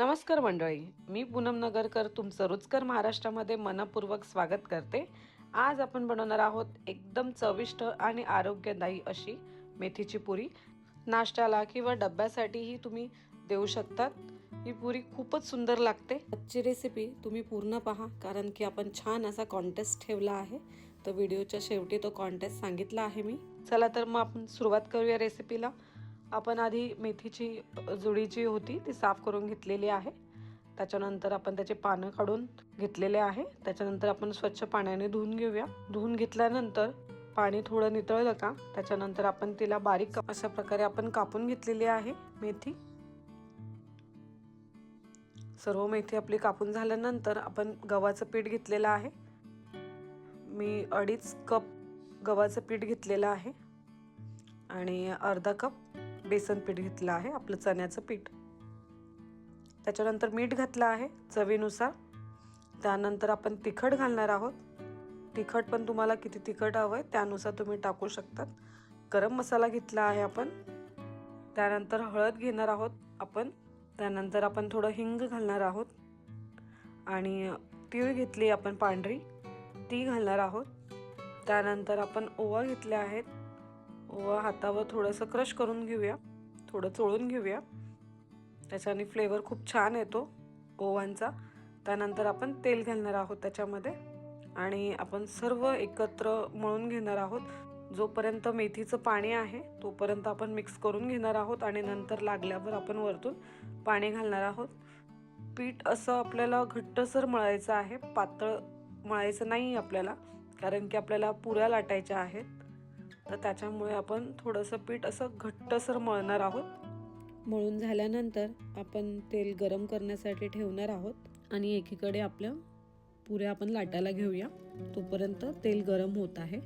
नमस्कार मंडळी, मी पूनम नगरकर तुमचं रुचकर महाराष्ट्रामध्ये मनपूर्वक स्वागत करते। आज आपण बनवणार आहोत एकदम चविष्ट आणि आरोग्यदायी अशी मेथीची पुरी। नाश्त्याला किंवा डब्यासाठीही तुम्ही देऊ शकतात। ही पुरी खूपच सुंदर लागते। आजची रेसिपी तुम्ही पूर्ण पहा, कारण की आपण छान असा कॉन्टेस्ट ठेवला आहे। तर व्हिडिओच्या शेवटी तो कॉन्टेस्ट सांगितला आहे मी। चला तर मग आपण सुरुवात करूया रेसिपीला। आपण आधी मेथीची जुडी जी होती ती साफ करून घेतलेली आहे। त्याच्यानंतर आपण त्याचे पानं काढून घेतलेले आहे। त्याच्यानंतर आपण स्वच्छ पाण्याने धुवून घेऊया। धुवून घेतल्यानंतर पाणी थोडं नितळलं का त्याच्यानंतर आपण तिला बारीक अशा प्रकारे आपण कापून घेतलेली आहे मेथी। सर्व मेथी आपली कापून झाल्यानंतर आपण गव्हाचं पीठ घेतलेलं आहे। मी 2.5 कप गव्हाचं पीठ घेतलेलं आहे आणि अर्धा कप बेसन पीठ घेतलं आहे, आपलं चण्याचं पीठ। त्याच्यानंतर मीठ घातलं आहे चवीनुसार। त्यानंतर आपण तिखट घालणार आहोत। तिखट पण तुम्हाला किती तिखट हवंय त्यानुसार तुम्ही टाकू शकतात। गरम मसाला घेतला आहे आपण। त्यानंतर हळद घेणार आहोत आपण। त्यानंतर आपण थोडं हिंग घालणार आहोत आणि तीळ घेतली आपण पांढरी ती घालणार आहोत। त्यानंतर आपण ओवा घेतले आहेत। ओवा हातावर थोडंसं क्रश करून घेऊया, थोडं चोळून घेऊया, त्याच्याने फ्लेवर खूप छान येतो ओव्यांचा। त्यानंतर आपण तेल घालणार आहोत त्याच्यामध्ये आणि आपण सर्व एकत्र मळून घेणार आहोत। जोपर्यंत मेथीचं पाणी आहे तोपर्यंत आपण मिक्स करून घेणार आहोत आणि नंतर लागल्यावर आपण वरतून पाणी घालणार आहोत। पीठ असं आपल्याला घट्टसर मळायचं आहे, पातळ मळायचं नाही आपल्याला, कारण की आपल्याला पुऱ्या लाटायच्या आहेत। तर त्याच्यामुळे आपण थोडंसं पीठ असं घट्टसर मळणार आहोत। मळून झाल्यानंतर आपण तेल गरम करण्यासाठी ठेवणार आहोत आणि एकीकडे आपल्या पुऱ्या आपण लाटायला घेऊया। तोपर्यंत तेल गरम होत आहे।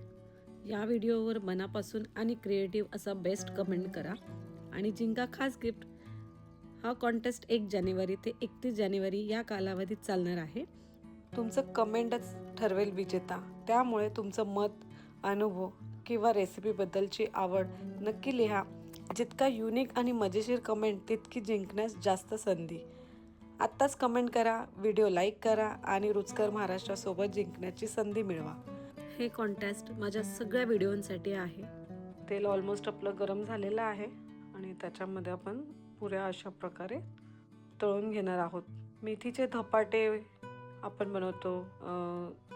या व्हिडिओवर मनापासून आणि क्रिएटिव्ह असा बेस्ट कमेंट करा आणि जिंका खास गिफ्ट। हा कॉन्टेस्ट 1 जानेवारी ते 31 जानेवारी या कालावधीत चालणार आहे। तुमचं कमेंटच ठरवेल विजेता, त्यामुळे तुमचं मत, अनुभव किंवा रेसिपीबद्दलची आवड नक्की लिहा। जितका युनिक आणि मजेशीर कमेंट तितकी जिंकण्यास जास्त संधी। आत्ताच कमेंट करा, व्हिडिओ लाईक करा आणि रुचकर महाराष्ट्रासोबत जिंकण्याची संधी मिळवा। हे कॉन्टेस्ट माझ्या सगळ्या व्हिडिओंसाठी आहे। तेल ऑलमोस्ट आपलं गरम झालेलं आहे आणि त्याच्यामध्ये आपण पुऱ्या अशा प्रकारे तळून घेणार आहोत। मेथीचे धपाटे आपण बनवतो,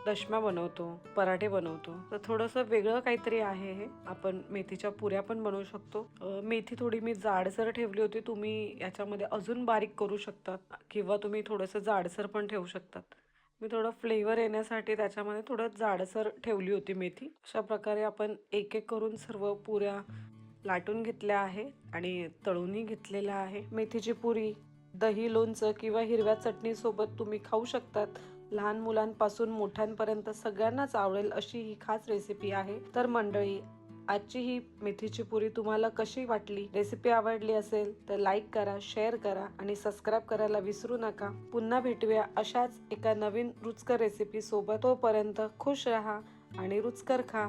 दशम्या बनवतो, पराठे बनवतो, तर थोडंसं वेगळं काहीतरी आहे हे। आपण मेथीच्या पुऱ्या पण बनवू शकतो। मेथी थोडी मी जाडसर ठेवली होती, तुम्ही याच्यामध्ये अजून बारीक करू शकतात किंवा तुम्ही थोडंसं जाडसर पण ठेवू शकतात। मी थोडं फ्लेवर येण्यासाठी त्याच्यामध्ये थोडं जाडसर ठेवली होती मेथी। अशा प्रकारे आपण एक एक करून सर्व पुऱ्या लाटून घेतल्या आहे आणि तळूनही घेतलेल्या आहे। मेथीची पुरी दही, लोणचं किंवा हिरव्या चटणी सोबत तुम्ही खाऊ शकतात। लहान मुलांपासून मोठ्यांपर्यंत सगळ्यांनाच आवडेल अशी ही खास रेसिपी आहे। तर मंडळी, आजची ही मेथीची पुरी तुम्हाला कशी वाटली? रेसिपी आवडली असेल तर लाईक करा, शेअर करा आणि सबस्क्राईब करायला विसरू नका। पुन्हा भेटूया अशाच एका नवीन रुचकर रेसिपी सोबत। तोपर्यंत खुश रहा आणि रुचकर खा।